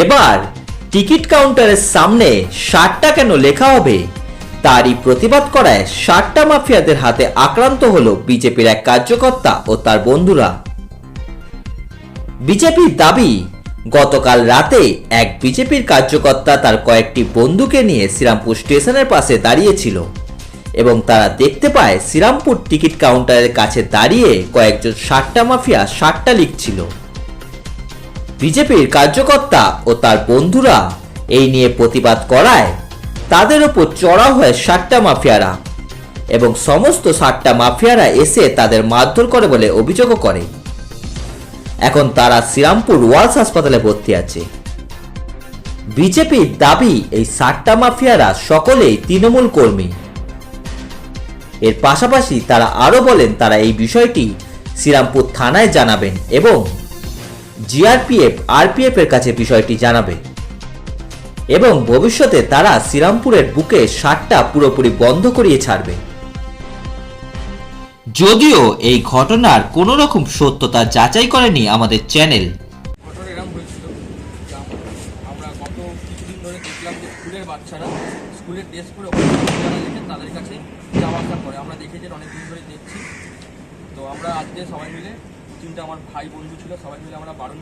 এবার টিকিট কাউন্টারের সামনে 60টা কেন লেখা হবে তারই প্রতিবাদ করায় 60টা মাফিয়াদের হাতে আক্রান্ত হলো বিজেপির এক কার্যকর্তা ও তার বন্ধুরা। বিজেপির দাবি, গতকাল রাতে এক বিজেপির কার্যকর্তা তার কয়েকটি বন্ধুকে নিয়ে শ্রীরামপুর স্টেশনের পাশে দাঁড়িয়েছিল এবং তারা দেখতে পায় শ্রীরামপুর টিকিট কাউন্টারের কাছে দাঁড়িয়ে কয়েকজন 60টা মাফিয়া 60টা লিখছিল। বিজেপির কার্যকর্তা ও তার বন্ধুরা এই নিয়ে প্রতিবাদ করায় তাদের উপর চড়াও হয় 60টা মাফিয়ারা এবং সমস্ত 60টা মাফিয়ারা এসে তাদের মারধর করে বলে অভিযোগও করে। এখন তারা শ্রীরামপুর ওয়ালস হাসপাতালে ভর্তি আছে। বিজেপির দাবি, এই 60টা মাফিয়ারা সকলেই তৃণমূল কর্মী। এর পাশাপাশি তারা আরো বলেন তারা এই বিষয়টি শ্রীরামপুর থানায় জানাবেন এবং জিআরপিএফ আরপিএফ এর কাছে বিষয়টি জানাবে এবং ভবিষ্যতে তারা শ্রীরামপুরের বুকে 60টা পুরোপুরি বন্ধ করিয়ে ছাড়বে। যদিও এই ঘটনার কোনো রকম সত্যতা যাচাই করেনি আমাদের চ্যানেল। ঘটনা এরকম হয়েছিল যে আমরা গত কিছুদিন ধরে দেখলাম যে স্কুলের বাচ্চারা স্কুলের ড্রেস পরে যারা লেখে তাদের কাছে যাওয়া আসা করে। আমরা দেখেছি অনেক দিন ধরে দেখছি। তো আমরা আজকে সবাই মিলে, তিনটা আমার ভাই বন্ধু ছিল, সবাই মিলে আমরা বারণ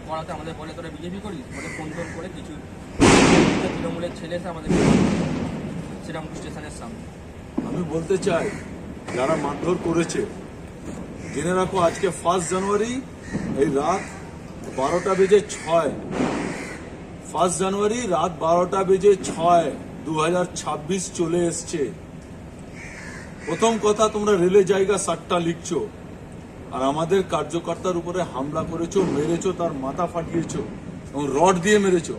করাতে আমাদের বলে তোরা বিজেপি করিস বলে ফোন করে কিছু তৃণমূলের ছেলে এসে আমাদের শ্রীরামপুর স্টেশনের সামনে। আমি বলতে চাই, যারা মারধর করেছে জেনে রাখো, আজকে 1 জানুয়ারি এই রাত 12টা বেজে 6, 1 জানুয়ারি রাত 12টা বেজে 6, 2026 চলে এসছে। প্রথম কথা, তোমরা রেলের জায়গা 60টা লিখছো আর আমাদের কার্যকর্তার উপরে হামলা করেছো, মেরেছো, তার মাথা ফাটিয়েছো এবং রড দিয়ে মেরেছো।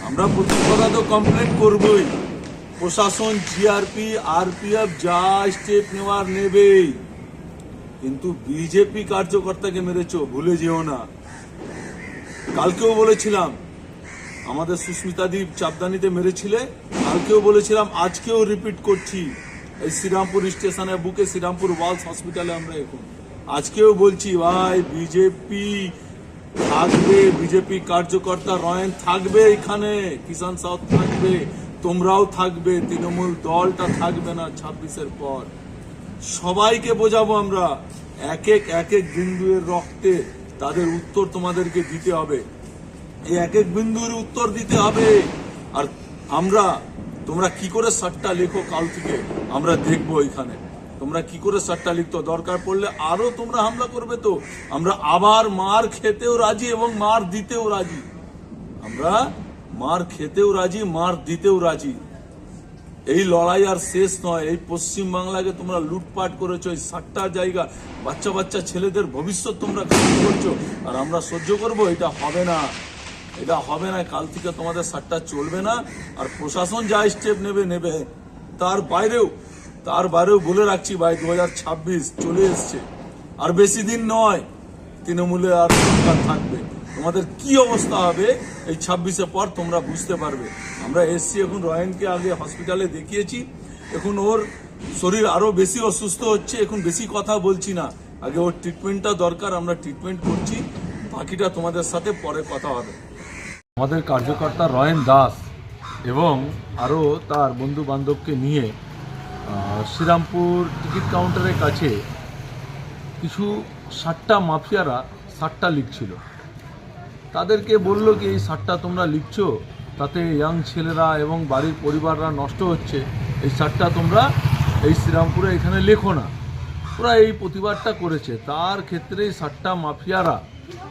আমরা প্রথম কথা তো কমপ্লেন করবই, প্রশাসন, জিআরপি, আরপিএফ যা স্টেপ নেওয়ার নেবেই, কিন্তু বিজেপি কার্যকর্তাকে মেরেছো, ভুলে যেও না। কালকেও বলেছিলাম আমাদের সুস্মিতাদি চাপদানিতে মেরেছিলে, কালকেও বলেছিলাম, আজকেও রিপিট করছি, এই শ্রীরামপুর স্টেশনের বুকে শ্রীরামপুর ওয়ালস হসপিটালে আমরা এখন আজকেও বলছি, ভাই বিজেপি থাকবে, বিজেপি কার্যকর্তা রয়েন থাকবে, এখানে কিষাণ সাউথ থাকবে, তোমরাও থাকবে, তৃণমূল দলটা থাকবে না 26-এর পর। সবাইকে বোঝাবো আমরা, এক এক বিন্দুর রক্তে তাদের উত্তর তোমাদেরকে দিতে হবে, এই এক বিন্দুর উত্তর দিতে হবে। আর তোমরা কি করে 60টা লেখো কাল থেকে আমরা দেখবো এখানে, তোমরা কি করে 60টা লিখতো। দরকার পড়লে আরো তোমরা হামলা করবে, তো আমরা আবার মার খেতেও রাজি এবং মার দিতেও রাজি। আমরা মার খেতেও রাজি, মার দিতেও রাজি। এই লড়াই আর শেষ নয়। এই পশ্চিম বাংলাকে তোমরা লুটপাট করেছো, এই 60টা জায়গা, বাচ্চা বাচ্চা ছেলেদের ভবিষ্যৎ তোমরা খারাপ করছো, আর আমরা সহ্য করব? এটা হবে না, এটা হবে না। কাল থেকে তোমাদের 60টা চলবে না। আর প্রশাসন যা স্টেপ নেবে, তার বাইরেও বলে রাখছি ভাই, 2026 চলে এসছে, আর বেশি দিন নয়, তৃণমূলে আর সরকার থাকবে। তোমাদের কি অবস্থা হবে এই 26-এর পর তোমরা বুঝতে পারবে। আমরা এসছি, এখন রয়নকে আগে হসপিটালে দেখিয়েছি, এখন ওর শরীর আরো বেশি অসুস্থ হচ্ছে, এখন বেশি কথা বলছি না, আগে ওর ট্রিটমেন্টটা দরকার, আমরা ট্রিটমেন্ট করছি, বাকিটা তোমাদের সাথে পরে কথা হবে। আমাদের কার্যকর্তা রয়ন দাস এবং আরও তার বন্ধু বান্ধবকে নিয়ে শ্রীরামপুর টিকিট কাউন্টারের কাছে কিছু 60টা মাফিয়ারা 60টা লিখছিল। তাদেরকে বলল কি, এই 60টা তোমরা লিখছো, তাতে ইয়াং ছেলেরা এবং বাড়ির পরিবাররা নষ্ট হচ্ছে, এই 60টা তোমরা এই শ্রীরামপুরে এখানে লেখো না। ওরা এই প্রতিবাদটা করেছে, তার ক্ষেত্রে 60টা মাফিয়ারা,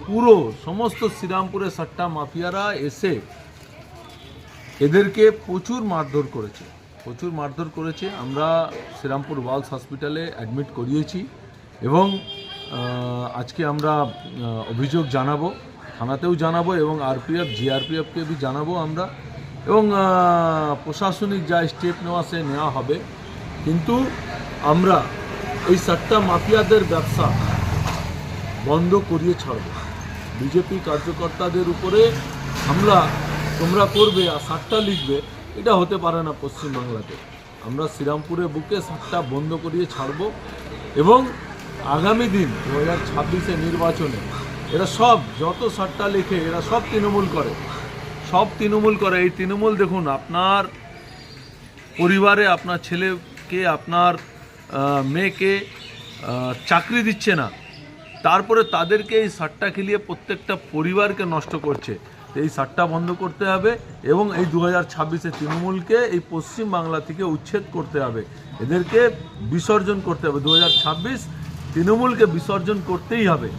পুরো সমস্ত শ্রীরামপুরে 60টা মাফিয়ারা এসে এদেরকে প্রচুর মারধর করেছে। আমরা শ্রীরামপুর ওয়ালস হসপিটালে অ্যাডমিট করিয়েছি এবং আজকে আমরা অভিযোগ জানাবো, থানাতেও জানাবো এবং আরপিএফ জিআরপিএফকে भी জানাবো আমরা, এবং প্রশাসনিক যা স্টেপ নেওয়া হবে। কিন্তু আমরা এই 60টা মাফিয়াদের ব্যবসা বন্ধ করিয়ে ছাড়ব। বিজেপি কার্যকর্তাদের উপরে হামলা তোমরা করবে আর 60টা লিখবে, এটা হতে পারে না পশ্চিমবাংলাতে। আমরা শ্রীরামপুরের বুকে 60টা বন্ধ করিয়ে ছাড়ব এবং আগামী দিন 2026-এর নির্বাচনে এরা সব যত সাট্টা লেখে এরা সব তৃণমূল করে, সব তৃণমূল করে। এই তৃণমূল দেখুন আপনার পরিবারে আপনার ছেলেকে আপনার মেয়েকে চাকরি দিচ্ছে না, তারপরে তাদেরকে এই সাট্টা খেলিয়ে প্রত্যেকটা পরিবারকে নষ্ট করছে। এই সাট্টা বন্ধ করতে হবে এবং এই 2026-এ তৃণমূলকে এই পশ্চিম বাংলা থেকে উচ্ছেদ করতে হবে, এদেরকে বিসর্জন করতে হবে। 2026 তৃণমূলকে বিসর্জন করতেই হবে।